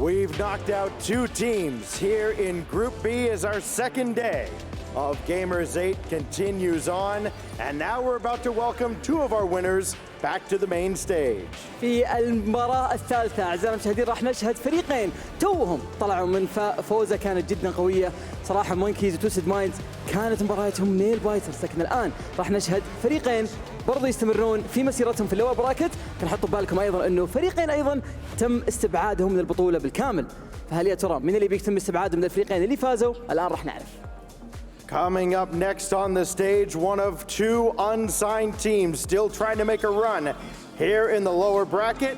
We've knocked out 2 teams here in Group B as our second day of Gamers8 continues on. And now we're about to welcome 2 of our winners back to the main stage. في المباراة الثالثة أعزائنا المشاهدين راح نشهد فريقين توهم طلعوا من فوزة كانت جدا قوية صراحة. مونكيز وتويستد مايندز كانت مباراتهم نيل بايترز، لكن الآن راح نشهد فريقين برضو يستمرون في مسيرتهم في اللور براكت. كان حطوا بالكم أيضا أنه فريقين أيضا تم استبعادهم من البطولة بالكامل، فهل يا ترى من اللي بيتم استبعادهم من الفريقين اللي فازوا؟ الآن راح نعرف. Coming up next on the stage, one of 2 unsigned teams still trying to make a run here in the lower bracket.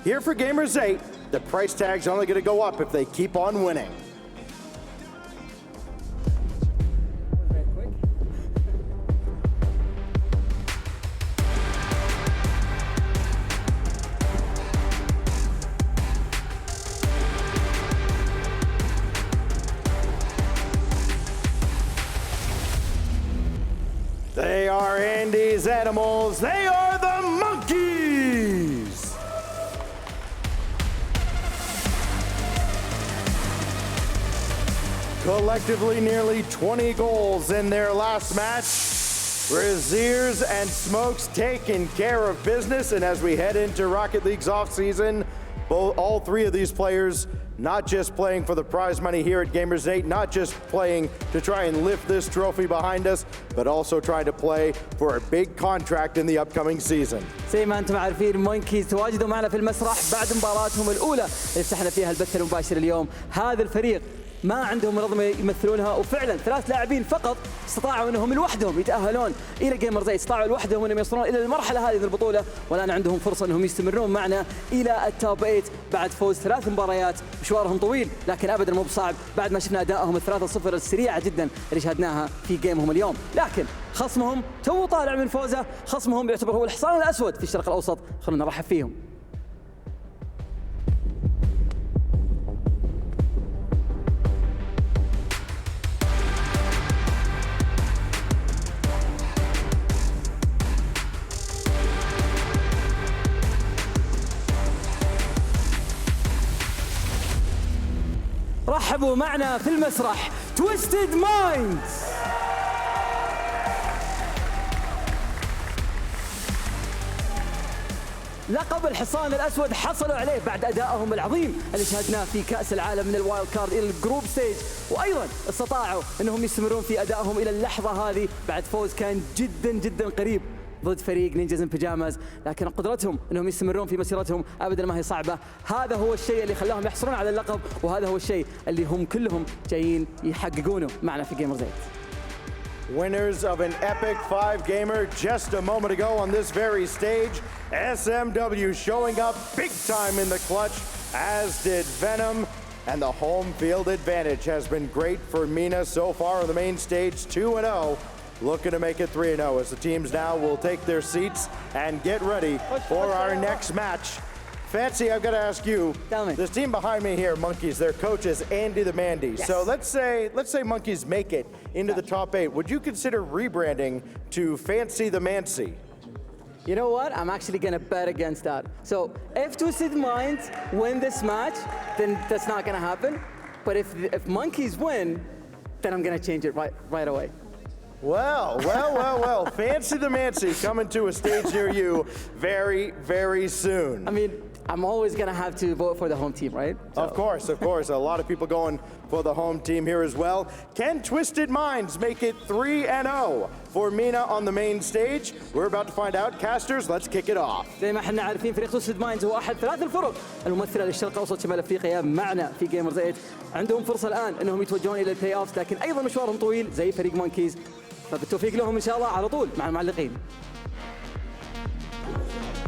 Here for Gamers8, the price tag's only going to go up if they keep on winning. They are Andy's animals. They are the monkeys. Collectively, nearly 20 goals in their last match. Braziers and Smokes taking care of business. And as we head into Rocket League's offseason, all 3 of these players not just playing for the prize money here at Gamers8, not just playing to try and lift this trophy behind us, but also trying to play for a big contract in the upcoming season. زي ما انتم عارفين مونكيز تواجدوا معنا في المسرح بعد مباراتهم الأولى اللي فتحنا فيها البث المباشر اليوم. هذا الفريق ما عندهم منظمة يمثلونها، وفعلا 3 لاعبين فقط استطاعوا انهم لوحدهم يتأهلون الى جيمرز 8، استطاعوا لوحدهم انهم يوصلون الى المرحلة هذه من البطولة، والان عندهم فرصة انهم يستمرون معنا الى التوب 8 بعد فوز 3 مباريات. مشوارهم طويل لكن ابدا مو بصعب بعد ما شفنا ادائهم 3-0 السريعة جدا اللي شاهدناها في جيمهم اليوم. لكن خصمهم تو طالع من فوزه، خصمهم يعتبر هو الحصان الاسود في الشرق الاوسط. خلونا نرحب فيهم. رحبوا معنا في المسرح تويستد مايندز. لقب الحصان الأسود حصلوا عليه بعد أدائهم العظيم اللي شاهدناه في كأس العالم من الوايلد كارد إلى الجروب ستيج، وأيضا استطاعوا أنهم يستمرون في أدائهم إلى اللحظة هذه بعد فوز كان جدا جدا قريب ضد فريق نينجاز ان بيجاماز. لكن قدرتهم انهم يستمرون في مسيرتهم ابدا ما هي صعبه. هذا هو الشيء اللي خلاهم يحصلون على اللقب، وهذا هو الشيء اللي هم كلهم جايين يحققونه معنا في جيمرز 8. Winners of an epic 5-gamer just a moment ago on this very stage. SMW showing up big time in the clutch, as did Venom. And the home field advantage has been great for Mina so far on the main stage, 2-0. Looking to make it 3-0 as the teams now will take their seats and get ready for our next match. Fancy, I've got to ask you, this team behind me here, Monkeys, their coach is Andy the Mandy. Yes. So let's say Monkeys make it into the top 8. Would you consider rebranding to Fancy the Mancy? You know what? I'm actually going to bet against that. So if Twisted Minds win this match, then that's not going to happen. But if Monkeys win, then I'm going to change it right away. Well. Fancy the Mancy coming to a stage near you very, very soon. I mean, I'm always going to have to vote for the home team, right? So. Of course. A lot of people going for the home team here as well. Can Twisted Minds make it 3-0 for Mina on the main stage? We're about to find out. Casters, let's kick it off. زي ما احنا عارفين فريق تويستد مايندز هو احد 3 الفرق الممثله للشرق الاوسط شمال افريقيا معنا في جيمرز 8. عندهم فرصه الان انهم يتوجهون الى البلاي اوف، لكن ايضا مشوارهم طويل زي فريق مونكيز، فبالتوفيق لهم ان شاء الله على طول مع المعلقين.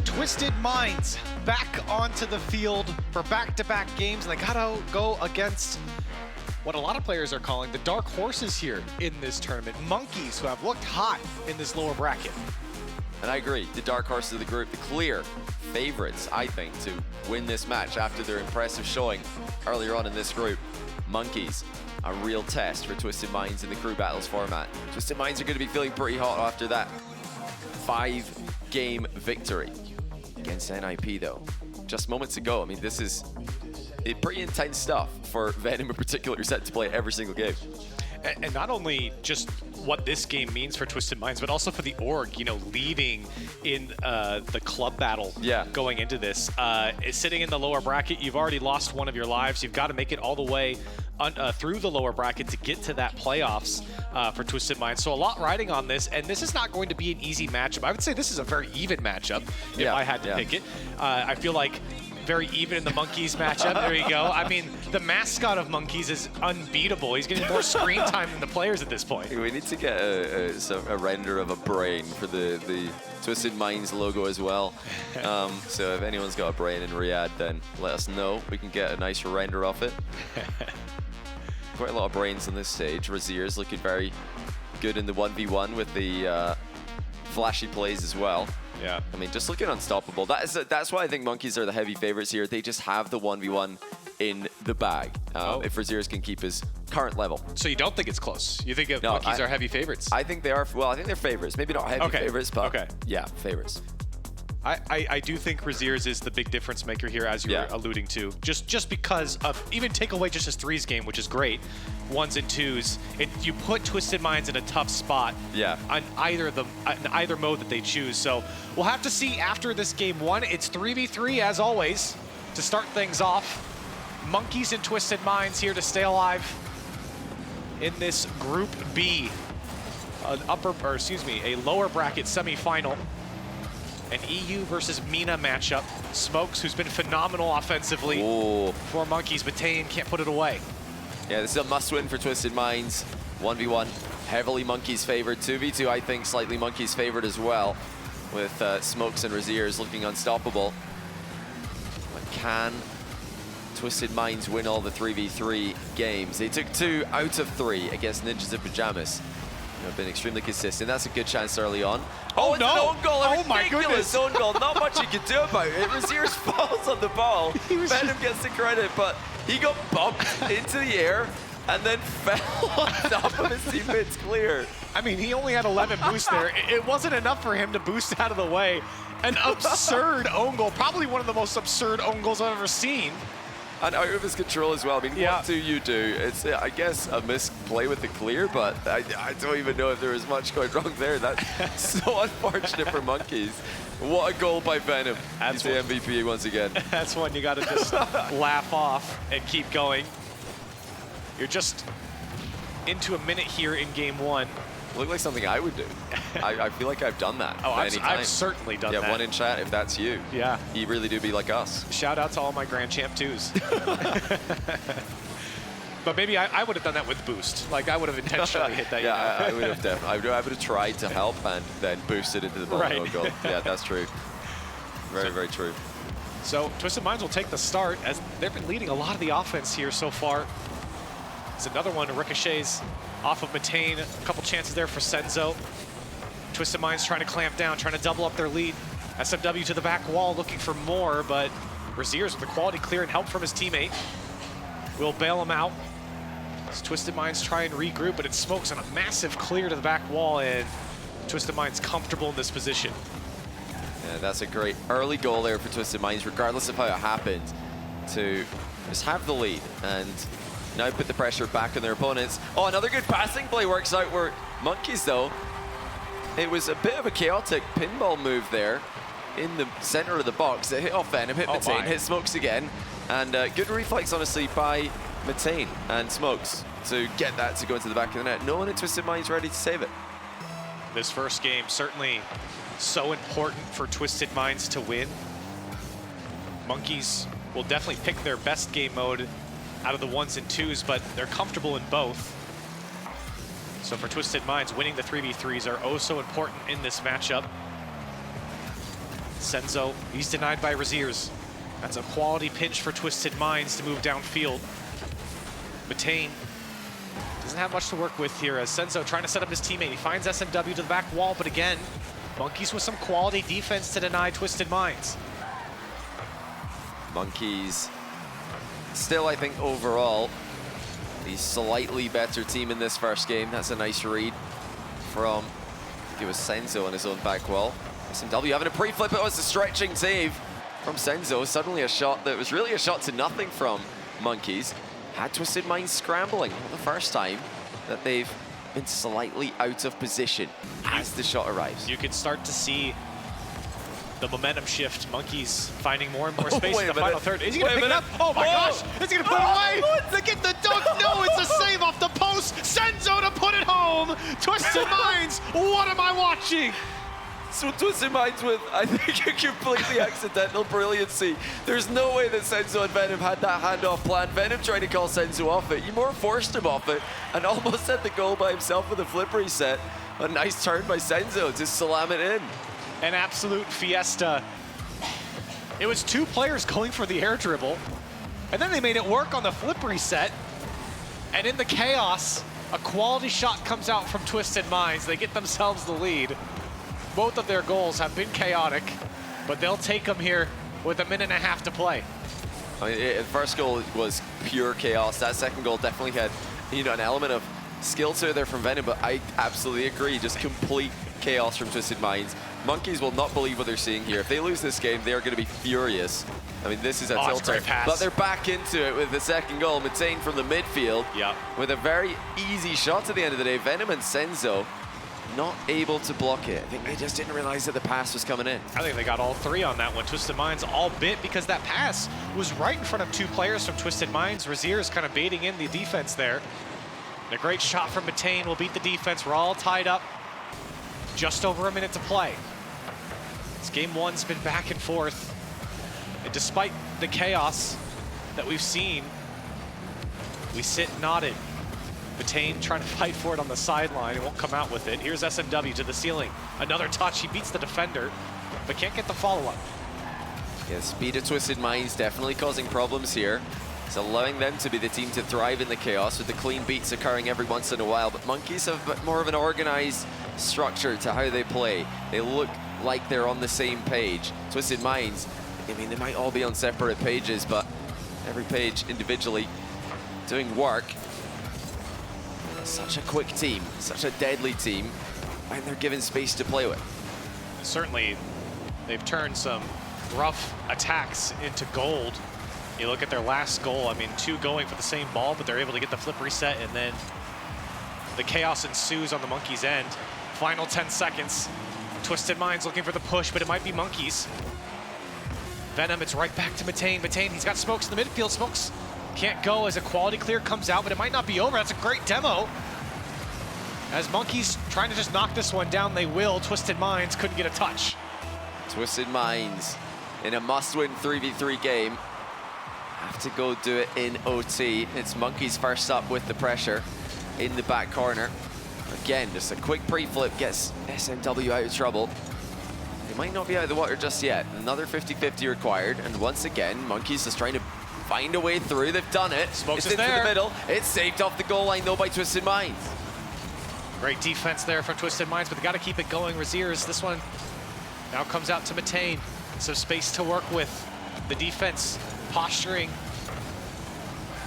Twisted Minds back onto the field for back-to-back games, and they gotta go against what a lot of players are calling the dark horses here in this tournament. Monkeys, who have looked hot in this lower bracket. And I agree, the dark horses of the group, the clear favorites, I think, to win this match after their impressive showing earlier on in this group. Monkeys, a real test for Twisted Minds in the crew battles format. Twisted Minds are going to be feeling pretty hot after that 5-game victory against NIP, though. Just moments ago, I mean, this is pretty intense stuff for Venom in particular, who's set to play every single game. And not only just what this game means for Twisted Minds, but also for the org, you know, leading in the club battle going into this. Sitting in the lower bracket, you've already lost one of your lives. You've got to make it all the way through the lower bracket to get to that playoffs for Twisted Minds. So a lot riding on this, and this is not going to be an easy matchup. I would say this is a very even matchup if I had to pick it. I feel like very even in the Monkeys matchup. There you go. I mean, the mascot of Monkeys is unbeatable. He's getting more screen time than the players at this point. We need to get a render of a brain for the Twisted Minds logo as well. So if anyone's got a brain in Riyadh, then let us know. We can get a nice render of it. Quite a lot of brains on this stage. Razier's looking very good in the 1v1 with the flashy plays as well. Yeah. I mean, just looking unstoppable. That's why I think Monkeys are the heavy favorites here. They just have the 1v1 in the bag. If Razier's can keep his current level. So you don't think it's close? You think Monkeys are heavy favorites? I think they are. Well, I think they're favorites. Maybe not heavy favorites, but yeah, favorites. I do think Razier's is the big difference maker here, as you were alluding to. Just because of, even take away just his threes game, which is great, 1s and 2s, you put Twisted Minds in a tough spot on either mode that they choose. So we'll have to see after this game 1. It's 3v3 as always to start things off. Monkeys and Twisted Minds here to stay alive in this Group B, a lower bracket semifinal. An EU versus Mina matchup. Smokes, who's been phenomenal offensively for Monkeys, but Tane can't put it away. Yeah, this is a must-win for Twisted Minds. 1v1, heavily Monkeys favored. 2v2, I think, slightly Monkeys favored as well, with Smokes and Razier's looking unstoppable. But can Twisted Minds win all the 3v3 games? They took 2 out of 3 against Ninjas in Pajamas. Have been extremely consistent. That's a good chance early on. Oh, it's no! An own goal. Oh my goodness! Own goal. Not much you can do about it. Razier's falls on the ball. Venom gets the credit, but he got bumped into the air and then fell on top of his teammates clear. I mean, he only had 11 boosts there. It wasn't enough for him to boost out of the way. An absurd own goal. Probably one of the most absurd own goals I've ever seen. And out of his control as well. I mean, what do you do? It's, I guess, a misplay with the clear, but I don't even know if there was much going wrong there. That's so unfortunate for Monkeys. What a goal by Venom. He's the MVP once again. That's one you got to just laugh off and keep going. You're just into a minute here in game 1. Look like something I would do. I feel like I've done that. I've certainly done that. Yeah, one in chat if that's you. Yeah. You really do be like us. Shout out to all my Grand Champ 2s. But maybe I would have done that with boost. Like I would have intentionally hit that. Yeah, I would have definitely. I would have tried to help and then boosted into the ball. Right. Goal. Yeah, that's true. Very true. So Twisted Minds will take the start as they've been leading a lot of the offense here so far. There's another one, ricochets off of Matane. A couple chances there for Senzo. Twisted Minds trying to clamp down, trying to double up their lead. SMW to the back wall looking for more, but Razier's with a quality clear and help from his teammate. Will bail him out. As Twisted Minds try and regroup, but it Smokes on a massive clear to the back wall, and Twisted Minds comfortable in this position. Yeah, that's a great early goal there for Twisted Minds, regardless of how it happened, to just have the lead and now put the pressure back on their opponents. Oh, another good passing play works out where Monkeys, though, it was a bit of a chaotic pinball move there in the center of the box. It hit off Venom, hit Matane, hit Smokes again. And good reflex, honestly, by Matane and Smokes to get that to go into the back of the net. No one in Twisted Minds ready to save it. This first game certainly so important for Twisted Minds to win. Monkeys will definitely pick their best game mode out of the 1s and 2s, but they're comfortable in both. So for Twisted Minds, winning the 3v3s are oh so important in this matchup. Senzo, he's denied by Razier's. That's a quality pinch for Twisted Minds to move downfield. Matane doesn't have much to work with here as Senzo trying to set up his teammate. He finds SMW to the back wall, but again, Monkeys with some quality defense to deny Twisted Minds. Monkeys still, I think, overall, the slightly better team in this first game. That's a nice read from, I think it was Senzo on his own back wall. SMW having a pre-flip, it was a stretching save from Senzo. Suddenly a shot that was really a shot to nothing from Monkeys had Twisted Minds scrambling for the first time that they've been slightly out of position as the shot arrives. You can start to see the momentum shift. Monkeys finding more and more space in the final third. Is he gonna pick it up? Oh my gosh! Is he gonna put it away? To get the dunk? No, it's a save off the post. Senzo to put it home. Twisted Minds, what am I watching? So Twisted Minds with, I think, a completely accidental brilliancy. There's no way that Senzo and Venom had that handoff plan. Venom tried to call Senzo off it. Ymor forced him off it and almost set the goal by himself with a flip reset. A nice turn by Senzo to slam it in. An absolute fiesta. It was two players going for the air dribble, and then they made it work on the flip reset. And in the chaos, a quality shot comes out from Twisted Minds. They get themselves the lead. Both of their goals have been chaotic, but they'll take them here with a minute and a half to play. I mean, the first goal was pure chaos. That second goal definitely had, you know, an element of skill to it there from Venom, but I absolutely agree. Just complete chaos from Twisted Minds. Monkeys will not believe what they're seeing here. If they lose this game, they are going to be furious. I mean, this is a tilter. But they're back into it with the second goal. Matane from the midfield with a very easy shot at the end of the day. Venom and Senzo not able to block it. I think they just didn't realize that the pass was coming in. I think they got all three on that one. Twisted Minds all bit because that pass was right in front of two players from Twisted Minds. Razier is kind of baiting in the defense there. And a great shot from Matane will beat the defense. We're all tied up. Just over a minute to play. This game one's been back and forth. And despite the chaos that we've seen, we sit knotted. Matane trying to fight for it on the sideline. He won't come out with it. Here's SMW to the ceiling. Another touch. He beats the defender, but can't get the follow-up. Yeah, speed of Twisted Minds definitely causing problems here. It's allowing them to be the team to thrive in the chaos with the clean beats occurring every once in a while. But Monkeys have a bit more of an organized structure to how they play. They look like they're on the same page. Twisted Minds, I mean, they might all be on separate pages, but every page individually doing work. Such a quick team, such a deadly team, and they're given space to play with. Certainly, they've turned some rough attacks into gold. You look at their last goal, I mean, two going for the same ball, but they're able to get the flip reset, and then the chaos ensues on the Monkeys' end. Final 10 seconds. Twisted Minds looking for the push, but it might be Monkeys. Venom, it's right back to Matane. Matane, he's got Smokes in the midfield. Smokes can't go as a quality clear comes out, but it might not be over. That's a great demo. As Monkeys trying to just knock this one down, they will. Twisted Minds couldn't get a touch. Twisted Minds in a must-win 3v3 game have to go do it in OT. It's Monkeys first up with the pressure in the back corner. Again, just a quick pre-flip gets SMW out of trouble. They might not be out of the water just yet. Another 50-50 required, and once again, Monkeys just trying to find a way through. They've done it. Smokes it's is into there. the middle. It's saved off the goal line though by Twisted Minds. Great defense there from Twisted Minds, but they got to keep it going. Raziers, this one now comes out to Matane. Some space to work with. The defense posturing.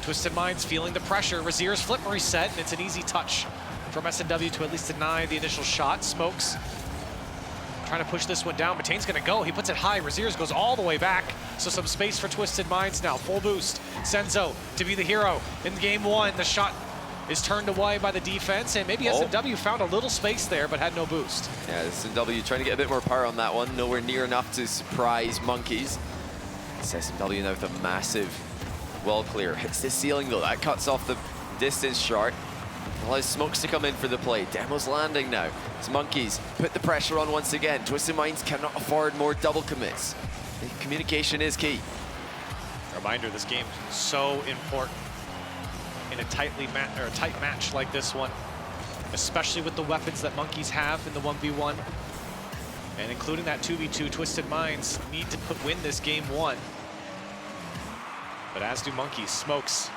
Twisted Minds feeling the pressure. Razier's flip reset, and it's an easy touch from SMW to at least deny the initial shot. Smokes trying to push this one down. Matane's gonna go. He puts it high. Raziers goes all the way back. So some space for Twisted Minds now. Full boost. Senzo to be the hero in game one. The shot is turned away by the defense, and maybe SMW found a little space there, but had no boost. Yeah, SMW trying to get a bit more power on that one. Nowhere near enough to surprise Monkeys. It's SMW now with a massive wall clear. Hits the ceiling though. That cuts off the distance short. Allows Smokes to come in for the play. Demo's landing now. It's Monkeys put the pressure on once again. Twisted Minds cannot afford more double commits. Communication is key. Reminder, this game is so important in a tight match like this one, especially with the weapons that Monkeys have in the 1v1, and including that 2v2. Twisted Minds need to win this game one, but as do Monkeys. Smokes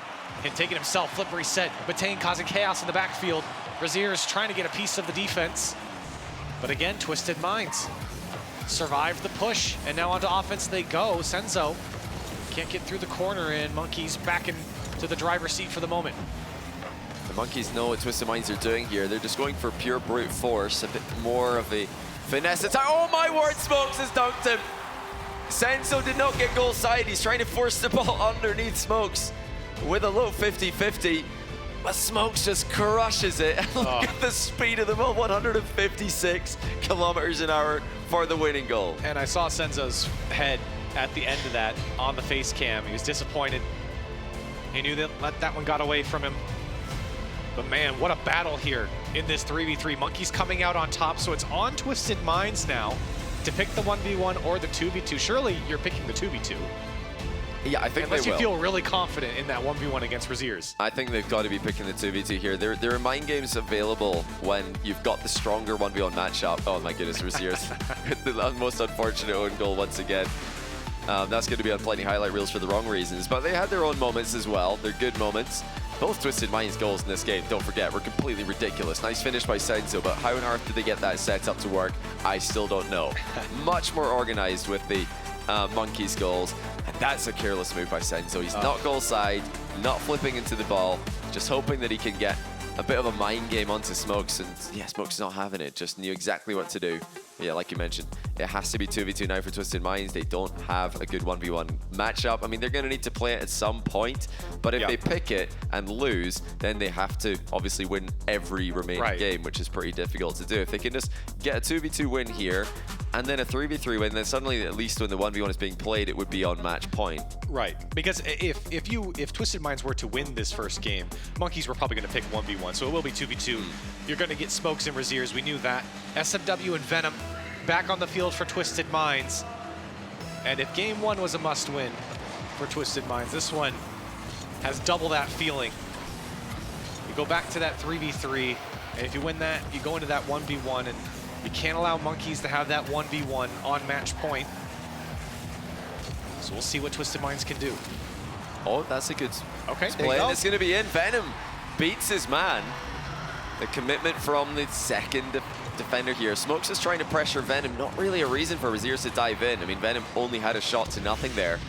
and taking himself, flip reset. Matane causing chaos in the backfield. Razier is trying to get a piece of the defense, but again, Twisted Minds survived the push, and now onto offense they go. Senzo can't get through the corner, and Monkeys back into the driver's seat for the moment. The Monkeys know what Twisted Minds are doing here. They're just going for pure brute force, a bit more of a finesse attack. Oh my word, Smokes has dunked him. Senzo did not get goal side. He's trying to force the ball underneath Smokes. with a low 50-50. But Smokes just crushes it. Look at the speed of the ball, 156 kilometers an hour for the winning goal. And I saw Senzo's head at the end of that on the face cam. He was disappointed. He knew that one got away from him. But man, what a battle here in this 3v3. Monkey's coming out on top, so it's on Twisted Minds now to pick the 1v1 or the 2v2. Surely you're picking the 2v2. Yeah, I think unless they will. You feel really confident in that 1v1 against Raziers. I think they've got to be picking the 2v2 here. There are mind games available when you've got the stronger 1v1 matchup. Oh my goodness, Raziers. The most unfortunate own goal once again. That's going to be on plenty highlight reels for the wrong reasons, but they had their own moments as well. They're good moments. Both Twisted Minds goals in this game, don't forget, were completely ridiculous. Nice finish by Senzo, but how on earth did they get that set up to work? I still don't know. Much more organized with the Monkeys goals, and that's a careless move by Senzo. He's not goal side, not flipping into the ball, just hoping that he can get a bit of a mind game onto Smokes, and yeah, Smokes is not having it, just knew exactly what to do. Yeah, like you mentioned, it has to be 2v2 now for Twisted Minds. They don't have a good 1v1 matchup. I mean, they're going to need to play it at some point, but if they pick it and lose, then they have to obviously win every remaining game, which is pretty difficult to do. If they can just get a 2v2 win here, and then a 3v3 win, then suddenly, at least when the 1v1 is being played, it would be on match point. Right, because if Twisted Minds were to win this first game, Monkeys were probably going to pick 1v1, so it will be 2v2. You're going to get Smokes and Raziers, we knew that. SMW and Venom back on the field for Twisted Minds. And if game one was a must-win for Twisted Minds, this one has double that feeling. You go back to that 3v3, and if you win that, you go into that 1v1, and you can't allow Monkeys to have that 1v1 on match point. So we'll see what Twisted Minds can do. Oh, that's a good play. It's going to be in. Venom beats his man. The commitment from the second defender here. Smokes is trying to pressure Venom. Not really a reason for Raziers to dive in. I mean, Venom only had a shot to nothing there.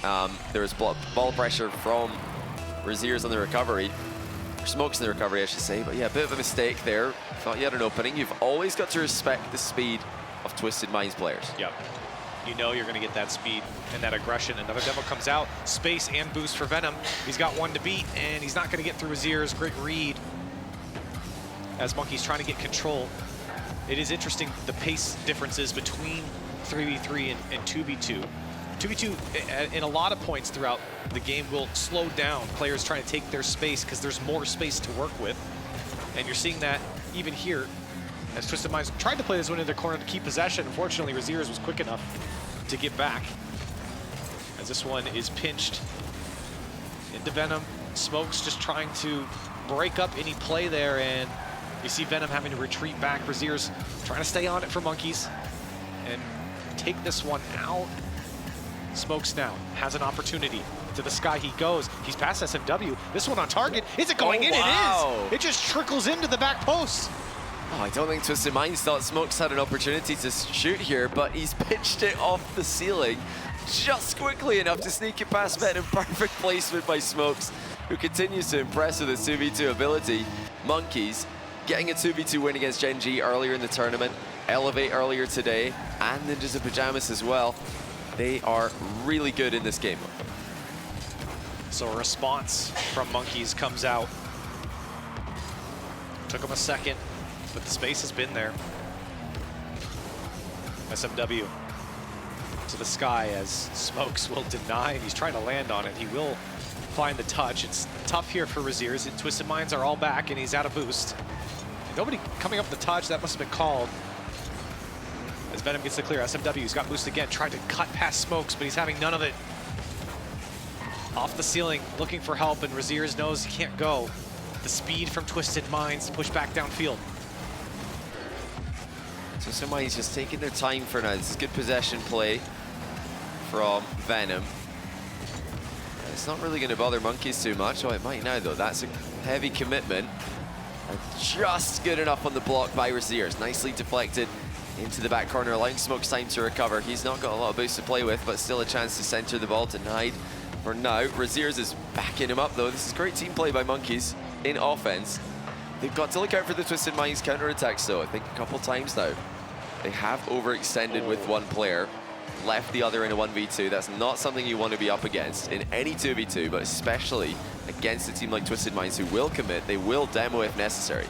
There was ball pressure from Raziers on the recovery. Smokes in the recovery, I should say. But yeah, a bit of a mistake there. Thought you had an opening. You've always got to respect the speed of Twisted Minds players. Yep. You know you're going to get that speed and that aggression. Another demo comes out. Space and boost for Venom. He's got one to beat, and he's not going to get through his ears. Great read as Monkey's trying to get control. It is interesting, the pace differences between 3v3 and 2v2. 2v2, in a lot of points throughout the game, will slow down. Players trying to take their space because there's more space to work with. And you're seeing that even here as Twisted Minds tried to play this one in their corner to keep possession. Unfortunately, Raziers was quick enough to get back. As this one is pinched into Venom. Smokes just trying to break up any play there, and you see Venom having to retreat back. Raziers trying to stay on it for Monkeys and take this one out. Smokes now has an opportunity. To the sky he goes. He's past SMW. This one on target. Is it going in? Wow. It is. It just trickles into the back post. Oh, I don't think Twisted Minds thought Smokes had an opportunity to shoot here, but he's pitched it off the ceiling just quickly enough to sneak it past Venom. Perfect placement by Smokes, who continues to impress with his 2v2 ability. Monkeys getting a 2v2 win against Gen G earlier in the tournament, Elevate earlier today, and Ninjas in Pajamas as well. They are really good in this game. So a response from Monkeys comes out. Took him a second, but the space has been there. SMW to the sky as Smokes will deny, and he's trying to land on it. He will find the touch. It's tough here for Raziers. Twisted Minds are all back, and he's out of boost. Nobody coming up the touch. That must have been called. As Venom gets the clear, SMW's got boost again, tried to cut past Smokes, but he's having none of it. Off the ceiling, looking for help, and Raziers knows he can't go. The speed from Twisted Minds to push back downfield. Twisted Minds just taking their time for now. This is good possession play from Venom. It's not really going to bother Monkeys too much. Oh, it might now, though. That's a heavy commitment. And just good enough on the block by Raziers. Nicely deflected into the back corner, allowing Smokes time to recover. He's not got a lot of boost to play with, but still a chance to center the ball, denied for now. Raziers is backing him up, though. This is great team play by Monkeys in offense. They've got to look out for the Twisted Minds counterattacks, though. I think a couple times now. They have overextended with one player. left the other in a 1v2. That's not something you want to be up against in any 2v2, but especially against a team like Twisted Minds who will commit. They will demo if necessary.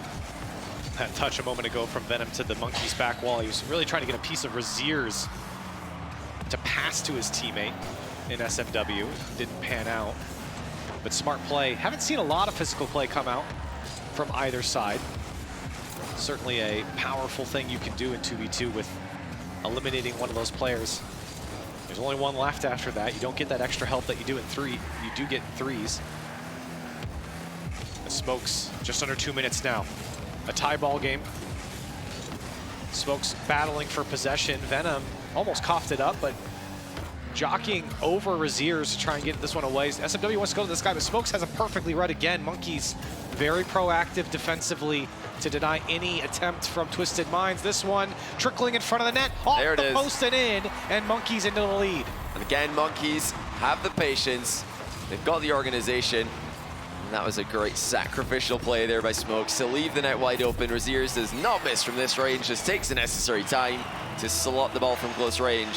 That touch a moment ago from Venom to the Monkey's back wall. He was really trying to get a piece of Razier's to pass to his teammate in SMW. Didn't pan out, but smart play. Haven't seen a lot of physical play come out from either side. Certainly a powerful thing you can do in 2v2 with eliminating one of those players. There's only one left after that. You don't get that extra help that you do in 3. You do get in 3s. The Smokes just under 2 minutes now. A tie ball game. Smokes battling for possession. Venom almost coughed it up, but jockeying over Razier's to try and get this one away. SMW wants to go to this guy, but Smokes has a perfectly read again. Monkeys very proactive defensively to deny any attempt from Twisted Minds. This one trickling in front of the net, off the post and in, and Monkeys into the lead. And again, Monkeys have the patience. They've got the organization. And that was a great sacrificial play there by Smokes to leave the net wide open. Razier's does not miss from this range, just takes the necessary time to slot the ball from close range.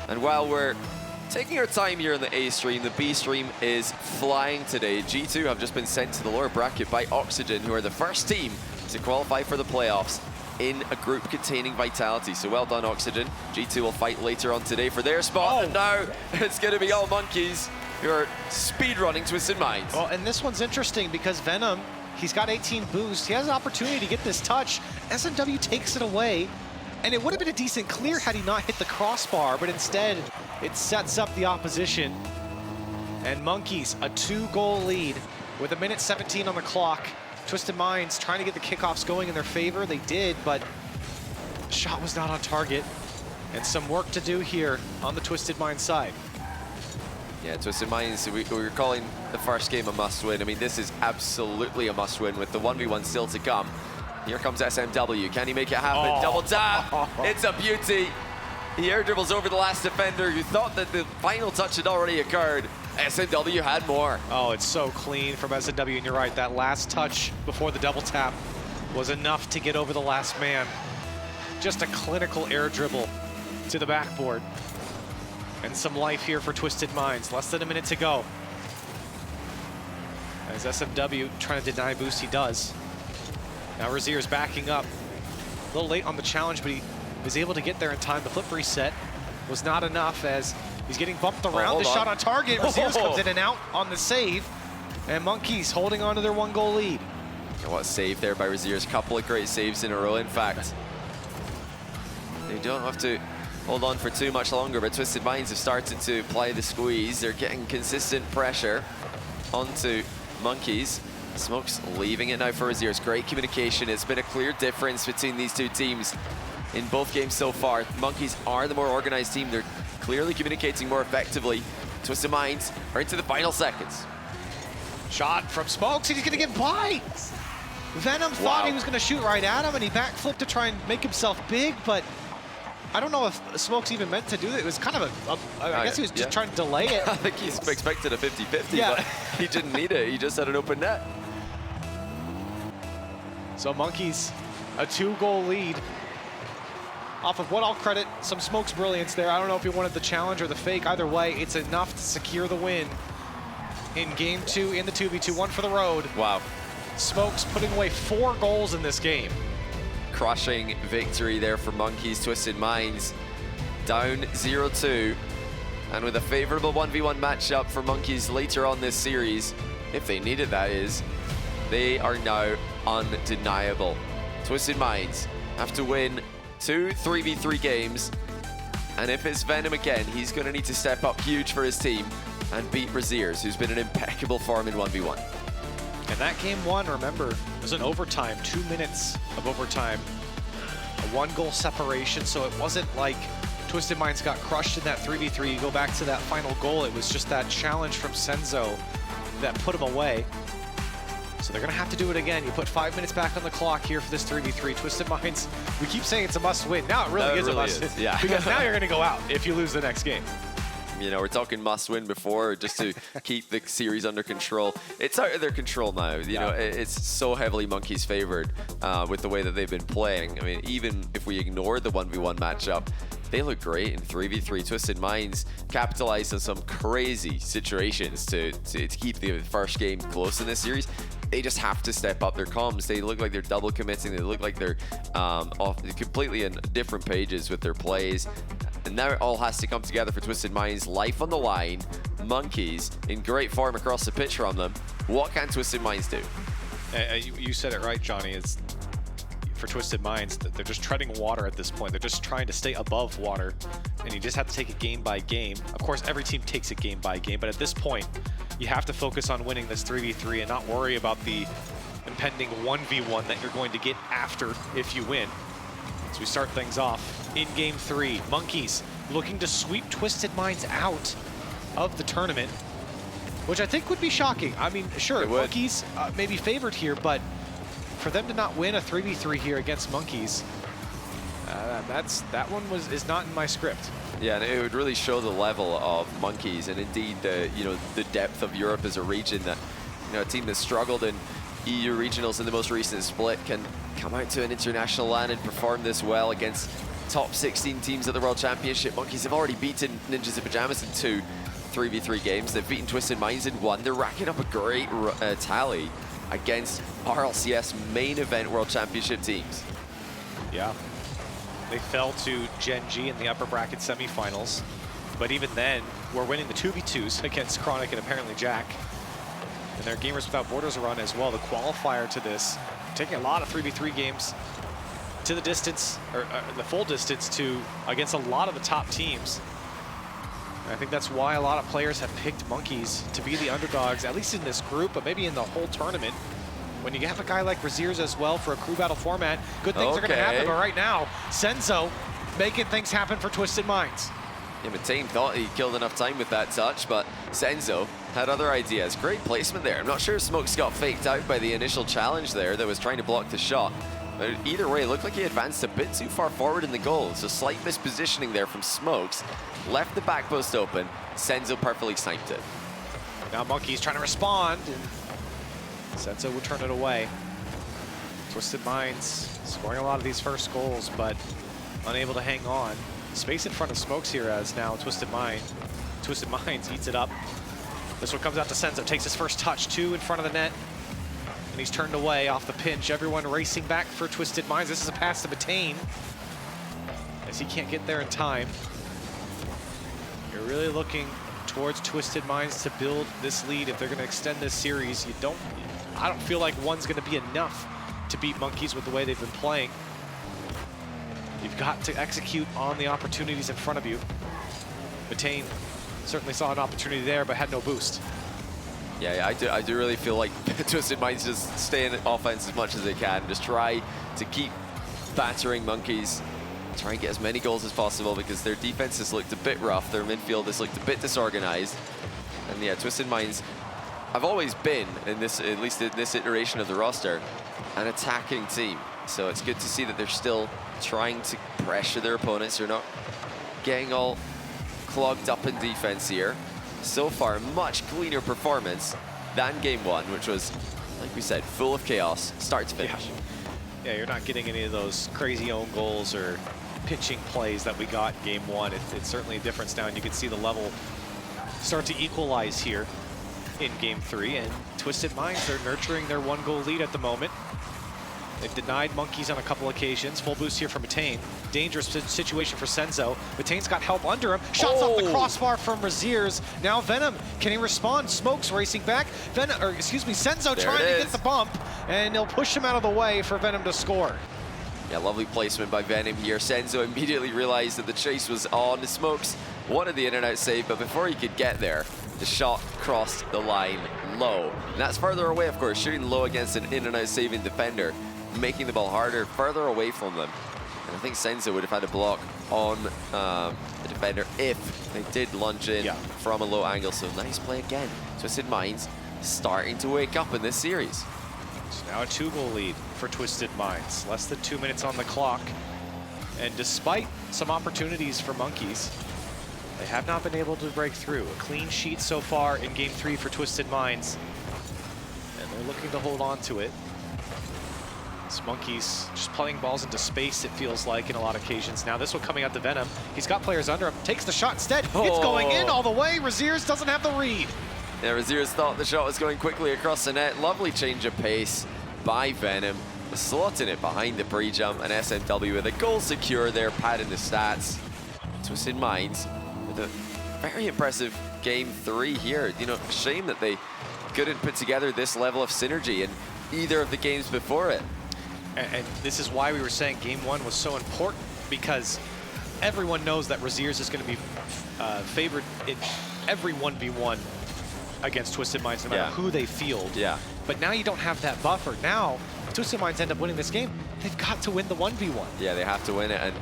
And while we're taking our time here in the A stream, the B stream is flying today. G2 have just been sent to the lower bracket by Oxygen, who are the first team to qualify for the playoffs in a group containing Vitality. So well done, Oxygen. G2 will fight later on today for their spot. And now it's going to be all Monkeys who are speedrunning Twisted Minds. Well, and this one's interesting because Venom, he's got 18 boost. He has an opportunity to get this touch. SMW takes it away. And it would have been a decent clear had he not hit the crossbar, but instead it sets up the opposition. And Monkeys, a 2-goal lead with 1:17 on the clock. Twisted Minds trying to get the kickoffs going in their favor. They did, but the shot was not on target. And some work to do here on the Twisted Minds side. Yeah, Twisted Minds, we were calling the first game a must-win. I mean, this is absolutely a must-win with the 1v1 still to come. Here comes SMW. Can he make it happen? Double tap. It's a beauty. He air dribbles over the last defender who thought that the final touch had already occurred. SMW had more. Oh, it's so clean from SMW, and you're right. That last touch before the double tap was enough to get over the last man. Just a clinical air dribble to the backboard. And some life here for Twisted Minds. Less than a minute to go. As SMW trying to deny boost, he does. Now Razier's backing up. A little late on the challenge, but he was able to get there in time. The flip reset was not enough as he's getting bumped around. The shot on target. Razier's comes in and out on the save. And Monkeys holding on to their 1-goal lead. And what a save there by Razier's. Couple of great saves in a row, in fact. They don't have to hold on for too much longer, but Twisted Minds have started to apply the squeeze. They're getting consistent pressure onto Monkeys. Smokes leaving it now for Razier's. Great communication. It's been a clear difference between these two teams in both games so far. Monkeys are the more organized team. They're clearly communicating more effectively. Twisted Minds are into the final seconds. Shot from Smokes, and he's gonna get by. Venom thought he was gonna shoot right at him, and he backflipped to try and make himself big, but I don't know if Smokes even meant to do that. It was kind of I guess he was just trying to delay it. I think he's expected a 50-50, but he didn't need it. He just had an open net. So Monkeys, a 2-goal lead off of what I'll credit some Smokes brilliance there. I don't know if he wanted the challenge or the fake. Either way, it's enough to secure the win in game 2 in the 2v2, one for the road. Wow. Smokes putting away 4 goals in this game. Crushing victory there for Monkeys. Twisted Minds down 0-2. And with a favorable 1v1 matchup for Monkeys later on this series, if they need it, that is, they are now undeniable. Twisted Minds have to win 2 3v3 games, and if it's Venom again, he's going to need to step up huge for his team and beat Razier's, who's been in impeccable form in 1v1. And that game 1, remember, was an overtime, 2 minutes of overtime, a 1-goal separation, so it wasn't like Twisted Minds got crushed in that 3v3. You go back to that final goal, it was just that challenge from Senzo that put him away. So they're gonna have to do it again. You put 5 minutes back on the clock here for this 3v3. Twisted Minds, we keep saying it's a must-win. Now it really is a must-win. Yeah. Because now you're gonna go out if you lose the next game. You know, we're talking must-win before just to keep the series under control. It's out of their control now. You know, it's so heavily Monkeys favored with the way that they've been playing. I mean, even if we ignore the 1v1 matchup, they look great in 3v3. Twisted Minds capitalized on some crazy situations to keep the first game close in this series. They just have to step up their comms. They look like they're double committing. They look like they're completely on different pages with their plays. And now it all has to come together for Twisted Minds. Life on the line. Monkeys in great form across the pitch from them. What can Twisted Minds do? You said it right, Johnny. It's for Twisted Minds, they're just treading water at this point. They're just trying to stay above water, and you just have to take it game by game. Of course, every team takes it game by game, but at this point, you have to focus on winning this 3v3 and not worry about the impending 1v1 that you're going to get after if you win. So we start things off in game 3. Monkeys looking to sweep Twisted Minds out of the tournament, which I think would be shocking. I mean, sure, Monkeys may be favored here, but for them to not win a 3v3 here against Monkeys, that one is not in my script. Yeah, and it would really show the level of Monkeys, and indeed the depth of Europe as a region. That a team that struggled in EU regionals in the most recent split can come out to an international LAN and perform this well against top 16 teams at the World Championship. Monkeys have already beaten Ninjas in Pajamas in 2 3v3 games. They've beaten Twisted Minds in 1. They're racking up a great tally against RLCS main event World Championship teams. Yeah. They fell to Gen G in the upper bracket semifinals, but even then, we're winning the 2v2s against Chronic and apparently Jack. And their Gamers Without Borders run as well, the qualifier to this, taking a lot of 3v3 games to the distance, or the full distance to against a lot of the top teams. And I think that's why a lot of players have picked Monkeys to be the underdogs, at least in this group, but maybe in the whole tournament. When you have a guy like Braziers as well for a crew battle format, good things are going to happen. But right now, Senzo making things happen for Twisted Minds. Yeah, Matane thought he killed enough time with that touch, but Senzo had other ideas. Great placement there. I'm not sure if Smokes got faked out by the initial challenge there that was trying to block the shot. But either way, it looked like he advanced a bit too far forward in the goal. So slight mispositioning there from Smokes. Left the back post open. Senzo perfectly sniped it. Now Monkeys trying to respond, and Senzo will turn it away. Twisted Minds scoring a lot of these first goals, but unable to hang on. Space in front of Smokes here as now Twisted Minds eats it up. This one comes out to Senzo, takes his first touch, 2 in front of the net. And he's turned away off the pinch. Everyone racing back for Twisted Minds. This is a pass to Matane, as he can't get there in time. You're really looking towards Twisted Minds to build this lead. If they're going to extend this series, I don't feel like one's going to be enough to beat Monkeys with the way they've been playing. You've got to execute on the opportunities in front of you. Matane certainly saw an opportunity there, but had no boost. Yeah, I do really feel like Twisted Minds just stay in offense as much as they can. Just try to keep battering Monkeys. Try and get as many goals as possible because their defense has looked a bit rough. Their midfield has looked a bit disorganized. And yeah, Twisted Minds, I've always been, at least in this iteration of the roster, an attacking team. So it's good to see that they're still trying to pressure their opponents. They're not getting all clogged up in defense here. So far, much cleaner performance than game 1, which was, like we said, full of chaos, start to finish. Yeah, you're not getting any of those crazy own goals or pitching plays that we got in game 1. It's certainly a difference now, and you can see the level start to equalize here in game 3. And Twisted Minds, they're nurturing their 1-goal lead at the moment. They've denied Monkeys on a couple occasions. Full boost here from Matane. Dangerous situation for Senzo. Matane's got help under him. Shots off the crossbar from Braziers. Now Venom, can he respond? Smokes racing back. Senzo trying to get the bump, and he'll push him out of the way for Venom to score. Yeah, lovely placement by Venom here. Senzo immediately realized that the chase was on. Smokes wanted the in-and-out save, but before he could get there, the shot crossed the line low. And that's further away, of course, shooting low against an in-and-out saving defender, making the ball harder, further away from them. And I think Senzo would have had a block on the defender if they did lunge in from a low angle. So nice play again. Twisted Minds starting to wake up in this series. It's now a 2-goal lead for Twisted Minds. Less than 2 minutes on the clock. And despite some opportunities for Monkeys, they have not been able to break through. A clean sheet so far in game 3 for Twisted Minds. And they're looking to hold on to it. This Monkey's just playing balls into space, it feels like, in a lot of occasions. Now this one coming out to Venom. He's got players under him, takes the shot instead. It's going in all the way. Raziers doesn't have the read. Yeah, Raziers thought the shot was going quickly across the net. Lovely change of pace by Venom. Slotting it behind the pre-jump, and SMW with a goal secure there, padding the stats. Twisted Minds with a very impressive game 3 here. You know, shame that they couldn't put together this level of synergy in either of the games before it. And this is why we were saying game 1 was so important, because everyone knows that Raziers is going to be favored in every 1v1 against Twisted Minds, no matter who they field. Yeah. But now you don't have that buffer. Now, if Twisted Minds end up winning this game, they've got to win the 1v1. Yeah, they have to win it, and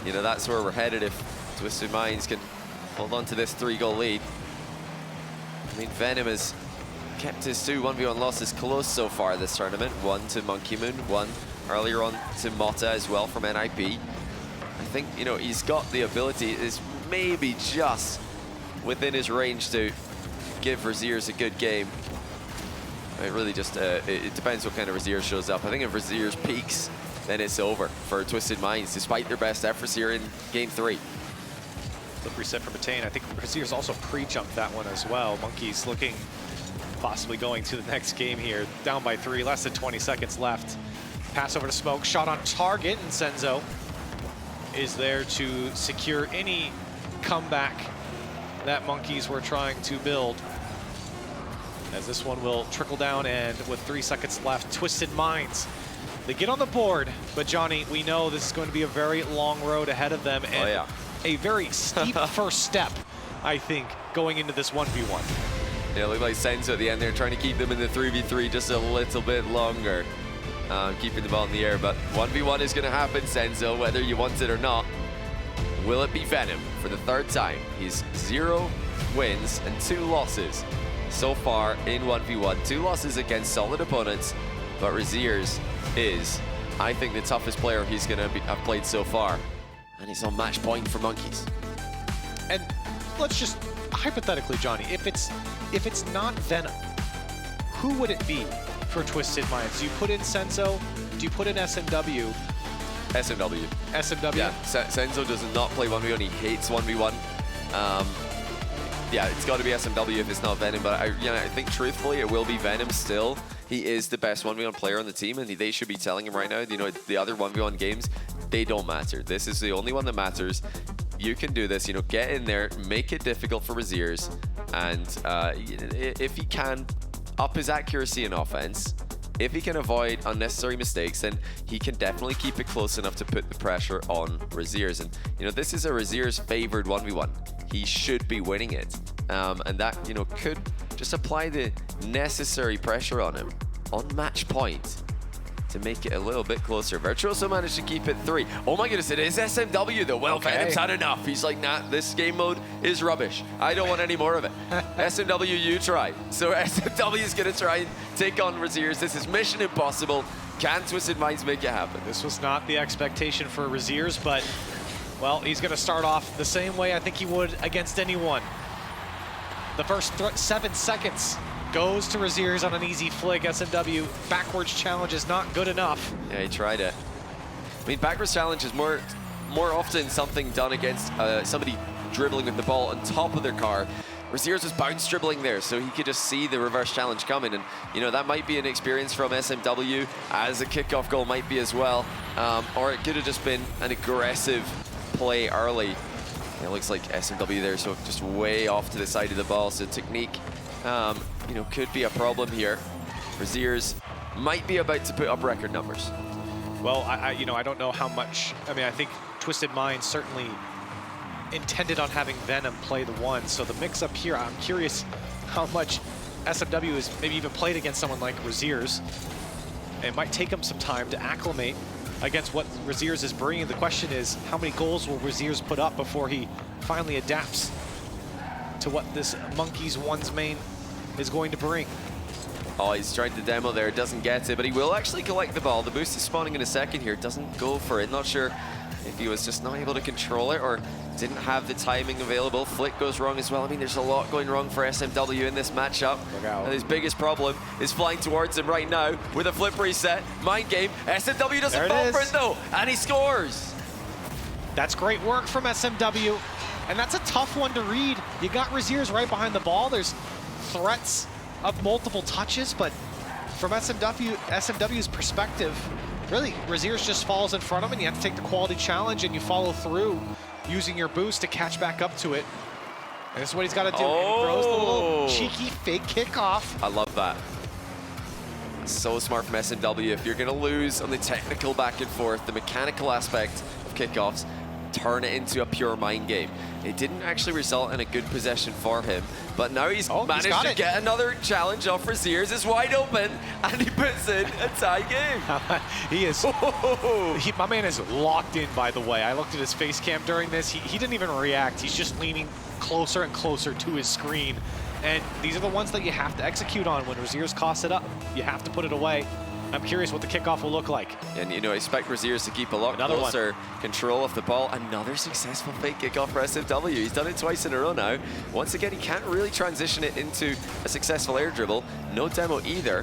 you know that's where we're headed if Twisted Minds can hold on to this 3-goal lead. I mean, Venom has kept his 2 1v1 losses close so far this tournament. 1 to Monkey Moon, 1 earlier on to Mota as well from NIP. I think, you know, he's got the ability, is maybe just within his range to give Raziers a good game. It really just, it depends what kind of Raziers shows up. I think if Raziers peaks, then it's over for Twisted Minds, despite their best efforts here in game 3. Flip reset for Matane. I think Raziers also pre-jumped that one as well. Monkey's looking possibly going to the next game here. Down by 3, less than 20 seconds left. Pass over to Smoke, shot on target, and Senzo is there to secure any comeback that Monkeys were trying to build. As this one will trickle down, and with 3 seconds left, Twisted Minds, they get on the board, but Johnny, we know this is going to be a very long road ahead of them, and a very steep first step, I think, going into this 1v1. Yeah, it looked like Senzo at the end there, trying to keep them in the 3v3 just a little bit longer. Keeping the ball in the air, but 1v1 is going to happen, Senzo, whether you want it or not. Will it be Venom for the 3rd time? He's 0 wins and 2 losses so far in 1v1. 2 losses against solid opponents, but Raziers is, I think, the toughest player he's going to have played so far. And he's on match point for Monkeys. And let's just, hypothetically, Johnny, if it's not Venom, who would it be for Twisted Minds? Do you put in Senzo? Do you put in SMW? SMW. SMW? Yeah, Senzo does not play 1v1, he hates 1v1. Yeah, it's got to be SMW if it's not Venom, but I think truthfully it will be Venom still. He is the best 1v1 player on the team, and they should be telling him right now, you know, the other 1v1 games, they don't matter. This is the only one that matters. You can do this, you know, get in there, make it difficult for Raziers, and if he can up his accuracy in offense, if he can avoid unnecessary mistakes, then he can definitely keep it close enough to put the pressure on Raziers. And, you know, this is a Raziers favored 1v1. He should be winning it. And that, you know, could just apply the necessary pressure on him on match point to make it a little bit closer. Virtuoso managed to keep it 3. Oh my goodness, it is SMW though. Well, Venom's had enough. He's like, nah, this game mode is rubbish. I don't want any more of it. SMW, you try. So SMW is gonna try and take on Raziers. This is mission impossible. Can Twisted Minds make it happen? This was not the expectation for Raziers, but, well, he's gonna start off the same way I think he would against anyone. The first 7 seconds goes to Raziers on an easy flick. SMW backwards challenge is not good enough. Yeah, he tried it. I mean, backwards challenge is more often something done against somebody dribbling with the ball on top of their car. Raziers was bounce dribbling there, so he could just see the reverse challenge coming. And, you know, that might be an experience from SMW, as a kickoff goal might be as well. Or it could have just been an aggressive play early. It looks like SMW there, so just way off to the side of the ball. So technique, you know, could be a problem here. Raziers might be about to put up record numbers. Well, you know, I don't know how much. I mean, I think Twisted Minds certainly intended on having Venom play the 1. So the mix-up here, I'm curious how much SMW has maybe even played against someone like Raziers. It might take him some time to acclimate against what Raziers is bringing. The question is, how many goals will Raziers put up before he finally adapts to what this Monkeys 1's main is going to bring? Oh, he's tried the demo there, doesn't get it, but he will actually collect the ball. The boost is spawning in a second here, doesn't go for it. Not sure if he was just not able to control it, or Didn't have the timing available. Flick goes wrong as well. I mean, there's a lot going wrong for SMW in this matchup. Look out. And his biggest problem is flying towards him right now with a flip reset. Mind game. SMW doesn't fall for it though, and he scores. That's great work from SMW, and that's a tough one to read. You got Raziers right behind the ball. There's threats of multiple touches, but from SMW's perspective, really, Raziers just falls in front of him, and you have to take the quality challenge, and you follow through using your boost to catch back up to it. And this is what he's got to do. And he throws the little cheeky fake kickoff. I love that. So smart from SMW. If you're going to lose on the technical back and forth, the mechanical aspect of kickoffs, turn it into a pure mind game. It didn't actually result in a good possession for him, but now he's managed to get another challenge off Raziers. It's wide open, and he puts in a tie game. He is, my man is locked in, by the way. I looked at his face cam during this. He didn't even react. He's just leaning closer and closer to his screen. And these are the ones that you have to execute on when Raziers costs it up. You have to put it away. I'm curious what the kickoff will look like. And, you know, I expect Raziers to keep a lot closer control of the ball. Another successful fake kickoff for SMW. He's done it twice in a row now. Once again, he can't really transition it into a successful air dribble. No demo either.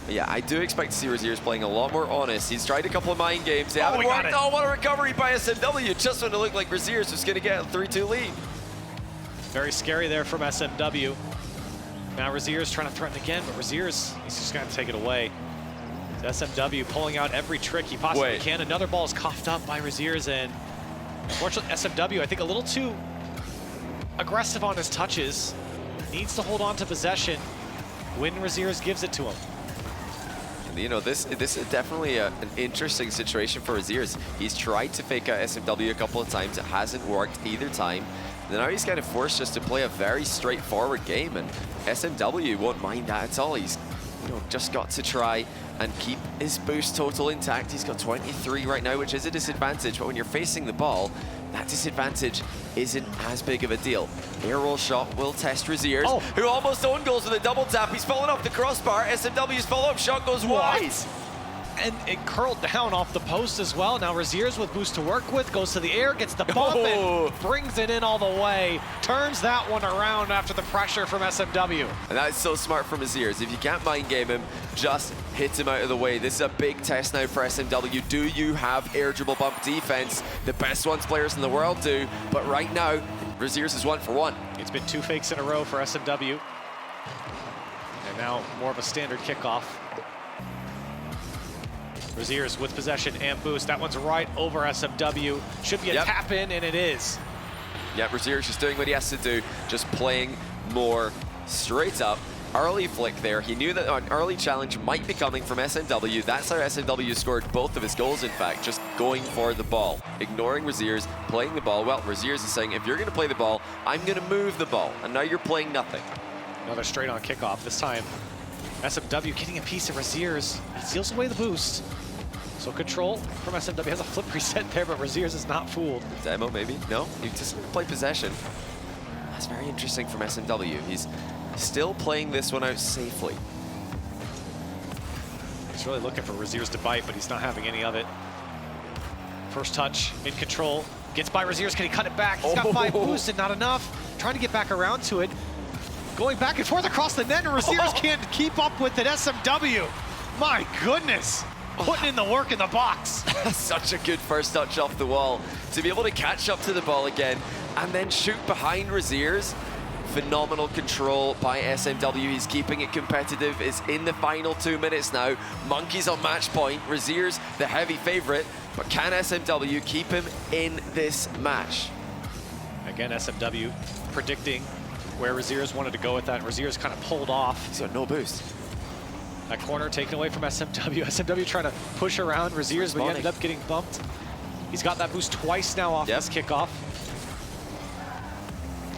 But yeah, I do expect to see Raziers playing a lot more honest. He's tried a couple of mind games. They haven't worked. Oh, what a recovery by SMW. Just when it looked like Raziers was going to get a 3-2 lead. Very scary there from SMW. Now Raziers trying to threaten again, but Raziers, he's just going to take it away. SMW pulling out every trick he possibly can. Another ball is coughed up by Raziers, and unfortunately SMW, I think, a little too aggressive on his touches. Needs to hold on to possession when Raziers gives it to him. And, you know, this is definitely an interesting situation for Raziers. He's tried to fake out SMW a couple of times. It hasn't worked either time. And now he's kind of forced just to play a very straightforward game, and SMW won't mind that at all. He's, you know, just got to try and keep his boost total intact. He's got 23 right now, which is a disadvantage, but when you're facing the ball, that disadvantage isn't as big of a deal. Air roll shot will test Raziers, who almost own goals with a double tap. He's fallen off the crossbar. SMW's follow-up shot goes wide. And it curled down off the post as well. Now Raziers with boost to work with, goes to the air, gets the bump, and brings it in all the way. Turns that one around after the pressure from SMW. And that is so smart from Raziers. If you can't mind game him, just hit him out of the way. This is a big test now for SMW. Do you have air dribble bump defense? The best ones players in the world do, but right now, Raziers is 1 for 1. It's been 2 fakes in a row for SMW. And now more of a standard kickoff. Raziers with possession and boost. That one's right over SMW. Should be a tap in, and it is. Yeah, Raziers just doing what he has to do, just playing more straight up. Early flick there. He knew that an early challenge might be coming from SMW. That's how SMW scored both of his goals, in fact, just going for the ball. Ignoring Raziers, playing the ball. Well, Raziers is saying, if you're going to play the ball, I'm going to move the ball. And now you're playing nothing. Another straight on kickoff. This time, SMW getting a piece of Raziers. He steals away the boost. So control from SMW has a flip reset there, but Raziers is not fooled. Demo, maybe? No, he just play possession. That's very interesting from SMW. He's still playing this one out safely. He's really looking for Raziers to bite, but he's not having any of it. First touch, in control. Gets by Raziers, can he cut it back? He's got 5 boosts and not enough. Trying to get back around to it. Going back and forth across the net, and Raziers can't keep up with it. SMW, my goodness. Putting in the work in the box. Such a good first touch off the wall. To be able to catch up to the ball again and then shoot behind Raziers. Phenomenal control by SMW. He's keeping it competitive. It's in the final 2 minutes now. Monkeys on match point. Raziers, the heavy favorite. But can SMW keep him in this match? Again, SMW predicting where Raziers wanted to go with that. Raziers kind of pulled off. He's got no boost. That corner taken away from SMW. SMW trying to push around Raziers, but he ended up getting bumped. He's got that boost twice now off this kickoff.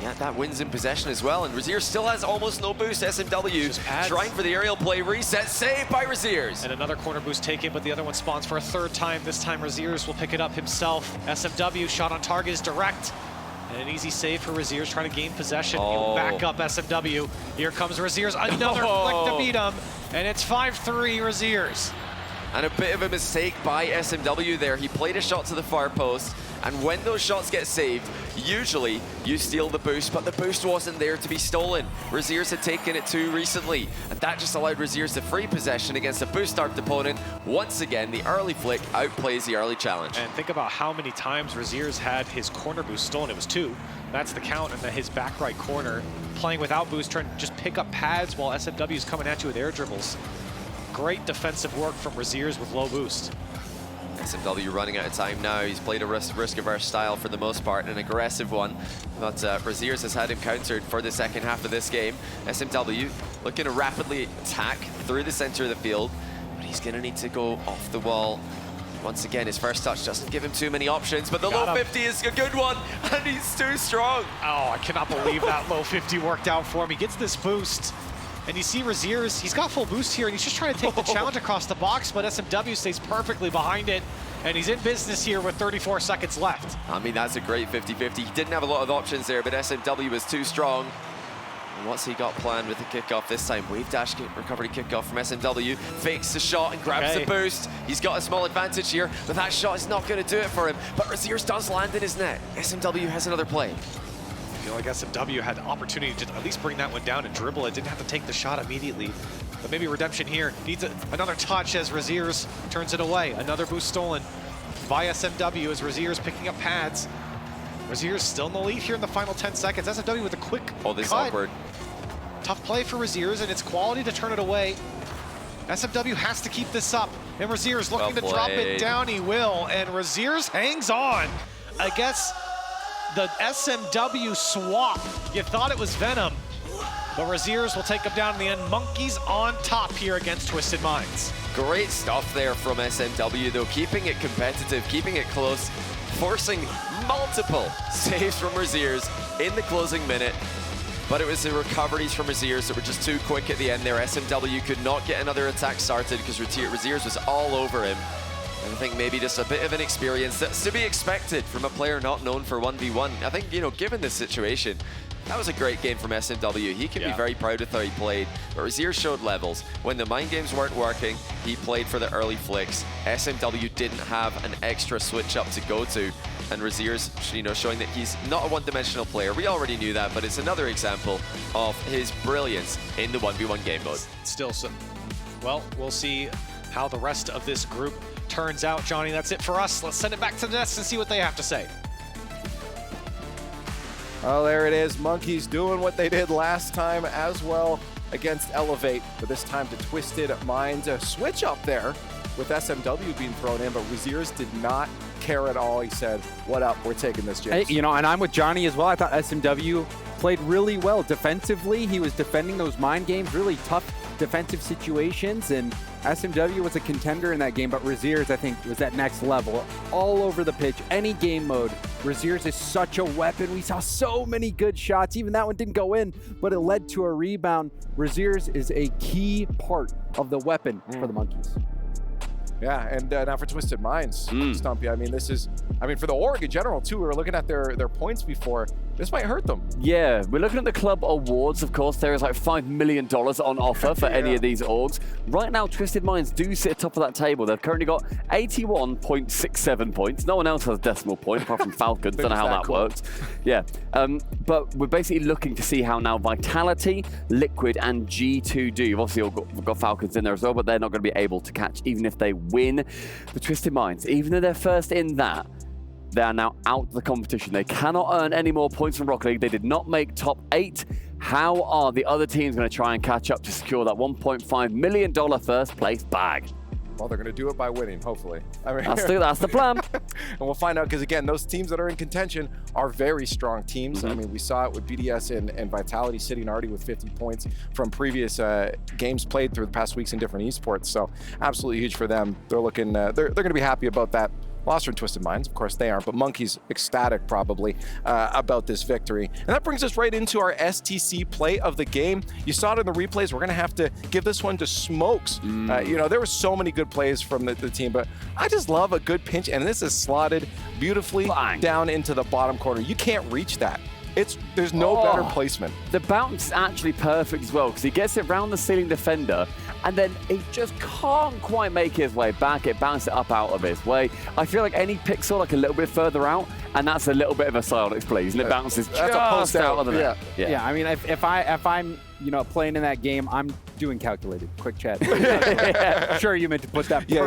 Yeah, that wins in possession as well, and Raziers still has almost no boost. SMW trying for the aerial play, reset, saved by Raziers. And another corner boost taken, but the other one spawns for a 3rd time. This time Raziers will pick it up himself. SMW shot on target is direct. And an easy save for Raziers, trying to gain possession. He'll back up SMW. Here comes Raziers, another flick to beat him. And it's 5-3 Raziers. And a bit of a mistake by SMW there. He played a shot to the far post, And when those shots get saved, usually you steal the boost, but the boost wasn't there to be stolen. Raziers had taken it too recently, and that just allowed Raziers to free possession against a boost-starved opponent. Once again, the early flick outplays the early challenge. And think about how many times Raziers had his corner boost stolen. It was 2. That's the count, and then his back right corner playing without boost, trying to just pick up pads while SMW is coming at you with air dribbles. Great defensive work from Raziers with low boost. SMW running out of time now. He's played a risk-averse style for the most part, an aggressive one. But Raziers has had him countered for the second half of this game. SMW looking to rapidly attack through the center of the field, but he's going to need to go off the wall. Once again, his first touch doesn't give him too many options, but the low 50 is a good one, and he's too strong. Oh, I cannot believe that low 50 worked out for him. He gets this boost, and you see Raziers, he's got full boost here, and he's just trying to take the challenge across the box, but SMW stays perfectly behind it, and he's in business here with 34 seconds left. I mean, that's a great 50-50. He didn't have a lot of options there, but SMW was too strong. And what's he got planned with the kickoff this time? Wave dash recovery kickoff from SMW. Fakes the shot and grabs the boost. He's got a small advantage here, but that shot is not going to do it for him. But Raziers does land in his net. SMW has another play. I feel like SMW had the opportunity to at least bring that one down and dribble it. Didn't have to take the shot immediately. But maybe redemption here. Needs another touch as Raziers turns it away. Another boost stolen by SMW as Raziers picking up pads. Raziers still in the lead here in the final 10 seconds. SMW with a quick this cut. Awkward. Tough play for Raziers, and it's quality to turn it away. SMW has to keep this up. And Raziers looking to drop it down. He will. And Raziers hangs on against the SMW swap. You thought it was Venom, but Raziers will take him down in the end. Monkeys on top here against Twisted Minds. Great stuff there from SMW, though, keeping it competitive, keeping it close, forcing multiple saves from Raziers in the closing minute. But it was the recoveries from Raziers that were just too quick at the end there. SMW could not get another attack started because Raziers was all over him. And I think maybe just a bit of an experience that's to be expected from a player not known for 1v1. I think, you know, given this situation, that was a great game from SMW. He can be very proud of how he played, but Raziers showed levels. When the mind games weren't working, he played for the early flicks. SMW didn't have an extra switch up to go to, and Raziers, you know, showing that he's not a one-dimensional player. We already knew that, but it's another example of his brilliance in the 1v1 game mode. Still, well, we'll see how the rest of this group turns out. Johnny, that's it for us. Let's send it back to the Nets and see what they have to say. Oh, there it is. Monkeys doing what they did last time as well against Elevate, but this time to Twisted Minds. A switch up there with SMW being thrown in, but Raziers did not care at all. He said, what up? We're taking this, James. Hey, you know, and I'm with Johnny as well. I thought SMW played really well defensively. He was defending those mind games, really tough defensive situations, and SMW was a contender in that game, but Raziers, I think, was at next level. All over the pitch, any game mode. Raziers is such a weapon. We saw so many good shots. Even that one didn't go in, but it led to a rebound. Raziers is a key part of the weapon for the Monkeys. Yeah, and now for Twisted Minds, Stumpy. I mean, this is, for the org in general, too. We were looking at their points before. This might hurt them. Yeah, we're looking at the club awards, of course. There is like $5 million on offer for any of these orgs. Right now, Twisted Minds do sit atop of that table. They've currently got 81.67 points. No one else has a decimal point, apart from Falcons. Don't know how that works. Yeah, but we're basically looking to see how now Vitality, Liquid, and G2 do. You've obviously all got Falcons in there as well, but they're not going to be able to catch, even if they win. The Twisted Minds, even though they're first in that, they are now out of the competition. They cannot earn any more points from Rocket League. They did not make top 8. How are the other teams going to try and catch up to secure that $1.5 million first place bag? Well, they're going to do it by winning, hopefully. That's the plan. And we'll find out, because again, those teams that are in contention are very strong teams. We saw it with BDS and Vitality sitting already with 50 points from previous games played through the past weeks in different esports. So absolutely huge for them. They're looking, they're going to be happy about that. Lost from Twisted Minds, of course they aren't, but Monkeys ecstatic probably about this victory. And that brings us right into our STC play of the game. You saw it in the replays. We're going to have to give this one to Smokes. You know, there were so many good plays from the team, but I just love a good pinch, and this is slotted beautifully down into the bottom corner. You can't reach that. There's no better placement. The bounce is actually perfect as well, because he gets it round the ceiling defender and then he just can't quite make his way back. It bounced it up out of his way. I feel like any pixel like a little bit further out, and that's a little bit of a Psyonix please, and it bounces That's a just post out of the net. Yeah, I mean, if I'm playing in that game, I'm doing calculated. Quick chat. Sure, you meant to put that. Yeah,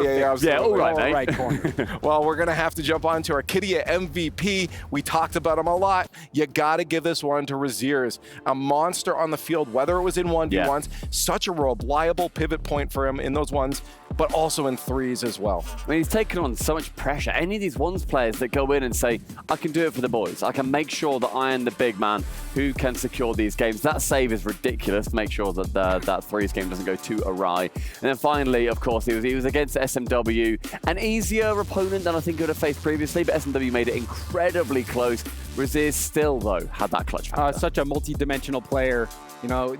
all right, mate. Right corner. Well, we're going to have to jump on to our Kidia MVP. We talked about him a lot. You got to give this one to Raziers. A monster on the field, whether it was in 1v1s, such a reliable pivot point for him in those ones, but also in threes as well. I mean, he's taken on so much pressure. Any of these ones players that go in and say, I can do it for the boys. I can make sure that I am the big man who can secure these games. That save is ridiculous to make sure that that threes game doesn't go too awry. And then finally, of course, he was against SMW, an easier opponent than I think he would have faced previously, but SMW made it incredibly close. Raziers still, though, had that clutch factor. Such a multi-dimensional player. You know,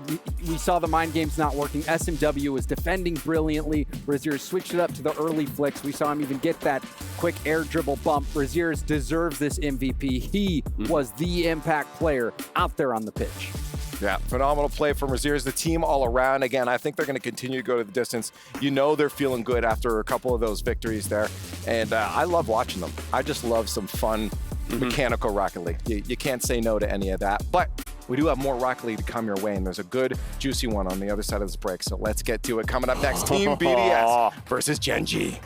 we saw the mind games not working. SMW was defending brilliantly. Raziers switched it up to the early flicks. We saw him even get that quick air dribble bump. Raziers deserves this MVP. He was the impact player out there on the pitch. Yeah, phenomenal play from Raziers, the team all around. Again, I think they're going to continue to go to the distance. You know they're feeling good after a couple of those victories there. And I love watching them. I just love some fun mechanical Rocket League. You can't say no to any of that. But we do have more Rocket League to come your way, and there's a good, juicy one on the other side of this break. So let's get to it. Coming up next, Team BDS versus Gen G.